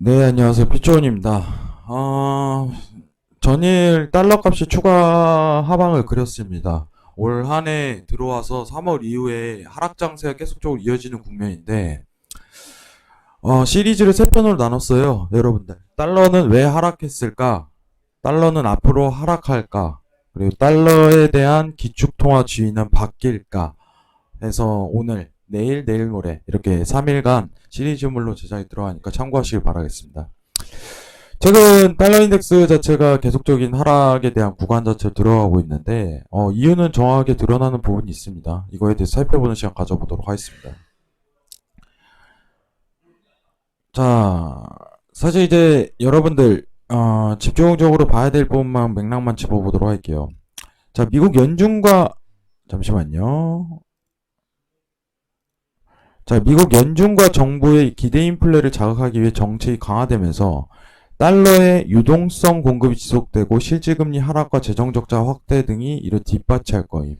네, 안녕하세요. 피초원입니다. 전일 달러 값이 추가 하방을 그렸습니다. 올 한 해 들어와서 3월 이후에 하락 장세가 계속적으로 이어지는 국면인데, 시리즈를 세 편으로 나눴어요. 여러분들. 달러는 왜 하락했을까? 달러는 앞으로 하락할까? 그리고 달러에 대한 기축통화 주의는 바뀔까? 해서 오늘, 내일 모레 이렇게 3일간 시리즈물로 제작이 들어가니까 참고하시길 바라겠습니다. 최근 달러 인덱스 자체가 계속적인 하락에 대한 구간 자체로 들어가고 있는데 이유는 정확하게 드러나는 부분이 있습니다. 이거에 대해서 살펴보는 시간 가져보도록 하겠습니다. 자, 사실 이제 여러분들 집중적으로 봐야 될 부분만 맥락만 짚어보도록 할게요. 자, 미국 연준과 잠시만요. 자, 미국 연준과 정부의 기대 인플레를 자극하기 위해 정책이 강화되면서 달러의 유동성 공급이 지속되고 실질금리 하락과 재정적자 확대 등이 이를 뒷받침할 거임.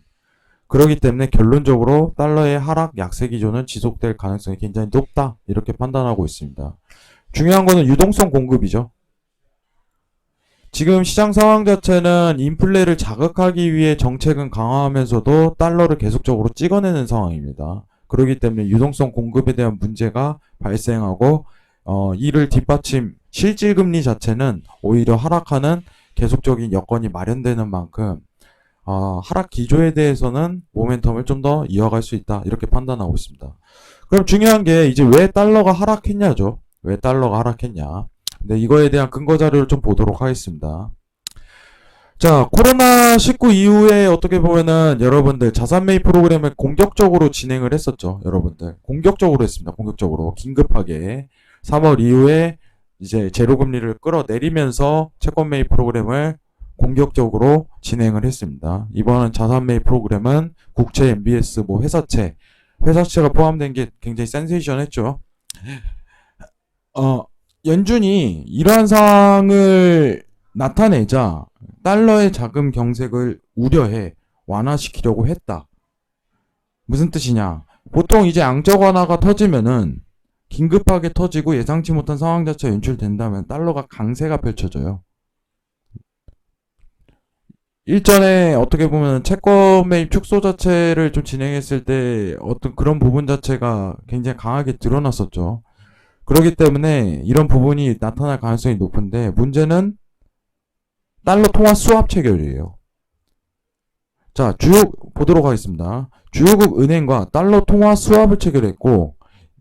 그렇기 때문에 결론적으로 달러의 하락 약세 기조는 지속될 가능성이 굉장히 높다. 이렇게 판단하고 있습니다. 중요한 거는 유동성 공급이죠. 지금 시장 상황 자체는 인플레를 자극하기 위해 정책은 강화하면서도 달러를 계속적으로 찍어내는 상황입니다. 그렇기 때문에 유동성 공급에 대한 문제가 발생하고 이를 뒷받침 실질금리 자체는 오히려 하락하는 계속적인 여건이 마련되는 만큼 하락 기조에 대해서는 모멘텀을 좀 더 이어갈 수 있다 이렇게 판단하고 있습니다. 그럼 중요한 게 이제 왜 달러가 하락했냐죠. 왜 달러가 하락했냐. 네, 이거에 대한 근거 자료를 좀 보도록 하겠습니다. 자, 코로나19 이후에 어떻게 보면은 여러분들 자산 매입 프로그램을 공격적으로 진행을 했었죠. 여러분들. 공격적으로 했습니다. 공격적으로. 긴급하게. 3월 이후에 이제 제로금리를 끌어내리면서 채권 매입 프로그램을 공격적으로 진행을 했습니다. 이번은 자산 매입 프로그램은 국채, MBS, 회사채가 포함된 게 굉장히 센세이션했죠. 어, 연준이 이러한 상황을 나타내자 달러의 자금 경색을 우려해 완화시키려고 했다. 무슨 뜻이냐? 보통 이제 양적 완화가 터지면은 긴급하게 터지고 예상치 못한 상황 자체가 연출된다면 달러가 강세가 펼쳐져요. 일전에 어떻게 보면 채권 매입 축소 자체를 좀 진행했을 때 어떤 그런 부분 자체가 굉장히 강하게 드러났었죠. 그렇기 때문에 이런 부분이 나타날 가능성이 높은데 문제는 달러 통화 수합 체결이에요. 자, 보도록 하겠습니다. 주요국 은행과 달러 통화 수합을 체결했고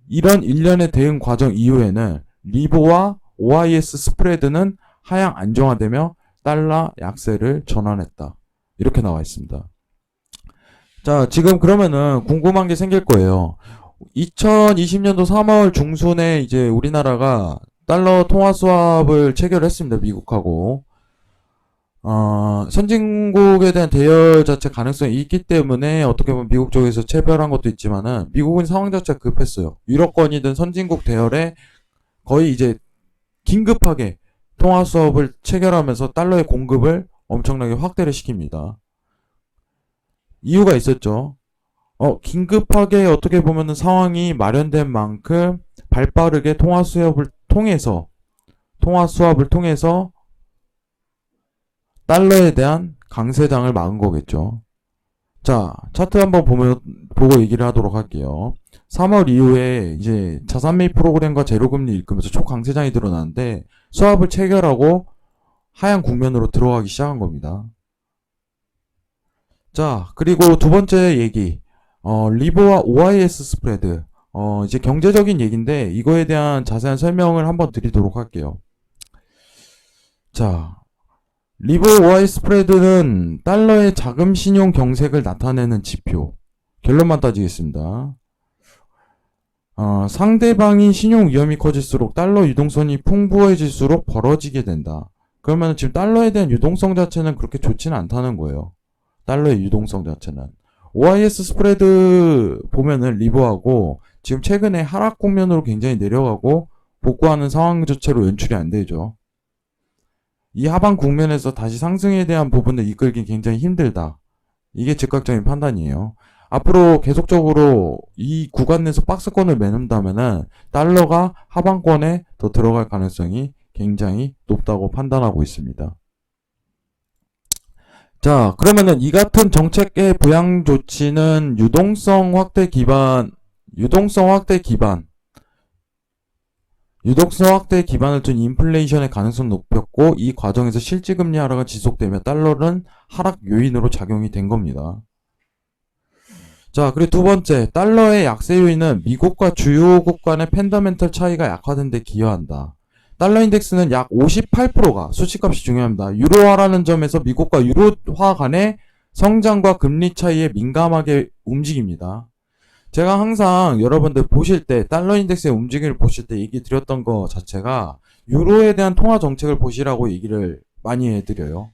이런 일련의 대응 과정 이후에는 리보와 OIS 스프레드는 하향 안정화되며 달러 약세를 전환했다. 이렇게 나와 있습니다. 자, 지금 그러면은 궁금한 게 생길 거예요. 2020년도 3월 중순에 이제 우리나라가 달러 통화 수합을 체결했습니다. 미국하고. 선진국에 대한 대열 자체 가능성이 있기 때문에 어떻게 보면 미국 쪽에서 체별한 것도 있지만은 미국은 상황 자체가 급했어요. 유럽권이든 선진국 대열에 거의 이제 긴급하게 통화 수업을 체결하면서 달러의 공급을 엄청나게 확대를 시킵니다. 이유가 있었죠. 긴급하게 어떻게 보면은 상황이 마련된 만큼 발빠르게 통화 수합을 통해서 달러에 대한 강세장을 막은 거겠죠. 자, 차트 한번 보고 얘기를 하도록 할게요. 3월 이후에 이제 자산 매입 프로그램과 제로금리 일으키면서 초강세장이 드러나는데 수합을 체결하고 하향 국면으로 들어가기 시작한 겁니다. 자, 그리고 두 번째 얘기. 리보와 OIS 스프레드. 이제 경제적인 얘기인데 이거에 대한 자세한 설명을 한번 드리도록 할게요. 자, 리보 OI 스프레드는 달러의 자금 신용 경색을 나타내는 지표. 결론만 따지겠습니다. 상대방이 신용 위험이 커질수록 달러 유동성이 풍부해질수록 벌어지게 된다. 그러면 지금 달러에 대한 유동성 자체는 그렇게 좋지는 않다는 거예요. 달러의 유동성 자체는. OIS 스프레드 보면은 리버하고 지금 최근에 하락 국면으로 굉장히 내려가고 복구하는 상황 자체로 연출이 안 되죠. 이 하방 국면에서 다시 상승에 대한 부분을 이끌기 굉장히 힘들다. 이게 즉각적인 판단이에요. 앞으로 계속적으로 이 구간 내에서 박스권을 매는다면은 달러가 하방권에 더 들어갈 가능성이 굉장히 높다고 판단하고 있습니다. 자, 그러면은 이 같은 정책의 부양 조치는 유동성 확대 기반을 둔 인플레이션의 가능성을 높였고, 이 과정에서 실질금리 하락은 지속되며 달러는 하락 요인으로 작용이 된 겁니다. 자, 그리고 두 번째, 달러의 약세 요인은 미국과 주요국 간의 펀더멘털 차이가 약화된 데 기여한다. 달러 인덱스는 약 58%가 수치값이 중요합니다. 유로화라는 점에서 미국과 유로화 간의 성장과 금리 차이에 민감하게 움직입니다. 제가 항상 여러분들 보실 때 달러 인덱스의 움직임을 보실 때 얘기 드렸던 거 자체가 유로에 대한 통화 정책을 보시라고 얘기를 많이 해드려요.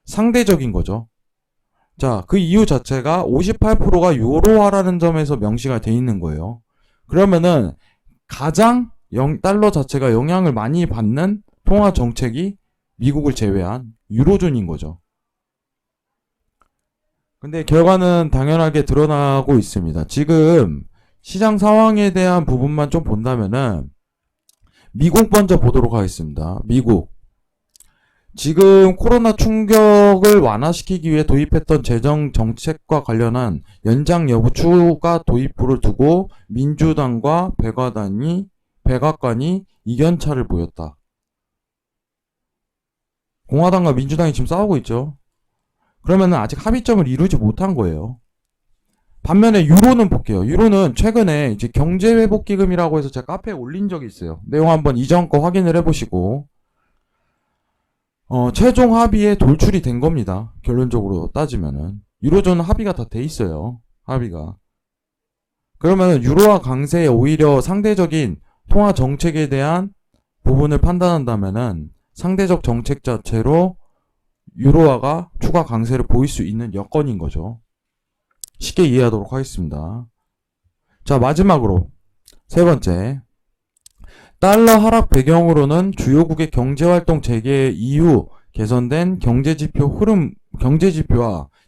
상대적인 거죠. 자, 그 이유 자체가 58%가 유로화라는 점에서 명시가 돼 있는 거예요. 그러면은 가장 달러 자체가 영향을 많이 받는 통화 정책이 미국을 제외한 유로존인 거죠. 근데 결과는 당연하게 드러나고 있습니다. 지금 시장 상황에 대한 부분만 좀 본다면은 미국 먼저 보도록 하겠습니다. 미국. 지금 코로나 충격을 완화시키기 위해 도입했던 재정 정책과 관련한 연장 여부 추가 도입부를 두고 민주당과 백악관이 이견차를 보였다. 공화당과 민주당이 지금 싸우고 있죠. 그러면은 아직 합의점을 이루지 못한 거예요. 반면에 유로는 볼게요. 유로는 최근에 이제 경제회복기금이라고 해서 제가 카페에 올린 적이 있어요. 내용 한번 이전 거 확인을 해보시고, 최종 합의에 돌출이 된 겁니다. 결론적으로 따지면은. 유로존은 합의가 다 돼 있어요. 합의가. 그러면 유로화 강세에 오히려 상대적인 통화 정책에 대한 부분을 판단한다면은 상대적 정책 자체로 유로화가 추가 강세를 보일 수 있는 여건인 거죠. 쉽게 이해하도록 하겠습니다. 자, 마지막으로 세 번째. 달러 하락 배경으로는 주요국의 경제활동 재개 이후 개선된 경제지표와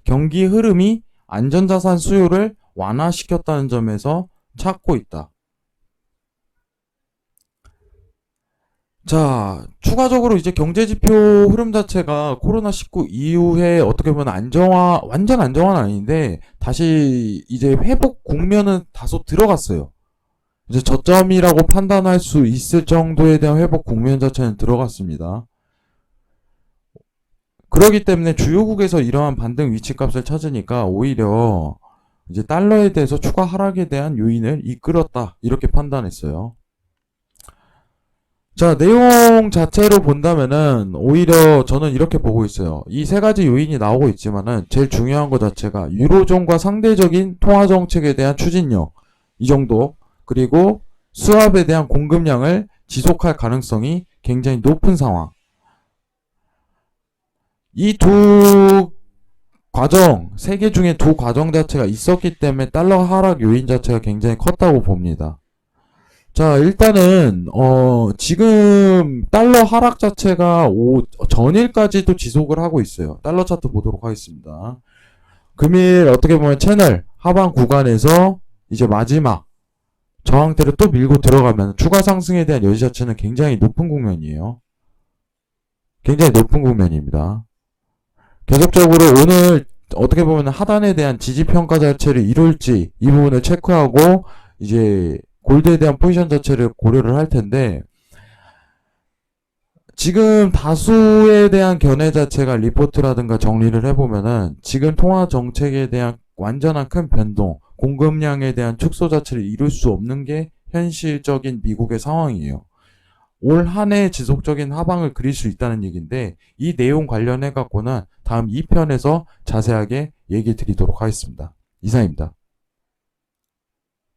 경기 흐름이 안전자산 수요를 완화시켰다는 점에서 찾고 있다. 자, 추가적으로 이제 경제지표 흐름 자체가 코로나19 이후에 어떻게 보면 완전 안정화는 아닌데, 다시 이제 회복 국면은 다소 들어갔어요. 이제 저점이라고 판단할 수 있을 정도에 대한 회복 국면 자체는 들어갔습니다. 그렇기 때문에 주요국에서 이러한 반등 위치값을 찾으니까 오히려 이제 달러에 대해서 추가 하락에 대한 요인을 이끌었다. 이렇게 판단했어요. 자, 내용 자체로 본다면은 오히려 저는 이렇게 보고 있어요. 이 세 가지 요인이 나오고 있지만은 제일 중요한 것 자체가 유로존과 상대적인 통화 정책에 대한 추진력, 이 정도, 그리고 수합에 대한 공급량을 지속할 가능성이 굉장히 높은 상황. 이 두 과정, 세 개 중에 두 과정 자체가 있었기 때문에 달러 하락 요인 자체가 굉장히 컸다고 봅니다. 자, 일단은 지금 달러 하락 자체가 전일까지도 지속을 하고 있어요. 달러 차트 보도록 하겠습니다. 금일 어떻게 보면 채널 하방 구간에서 이제 마지막 저항대를 또 밀고 들어가면 추가 상승에 대한 여지 자체는 굉장히 높은 국면이에요. 굉장히 높은 국면입니다. 계속적으로 오늘 어떻게 보면 하단에 대한 지지평가 자체를 이룰지 이 부분을 체크하고 이제 골드에 대한 포지션 자체를 고려를 할 텐데, 지금 다수에 대한 견해 자체가 리포트라든가 정리를 해보면은 지금 통화 정책에 대한 완전한 큰 변동, 공급량에 대한 축소 자체를 이룰 수 없는 게 현실적인 미국의 상황이에요. 올 한 해 지속적인 하방을 그릴 수 있다는 얘기인데, 이 내용 관련해 갖고는 다음 2편에서 자세하게 얘기 드리도록 하겠습니다. 이상입니다.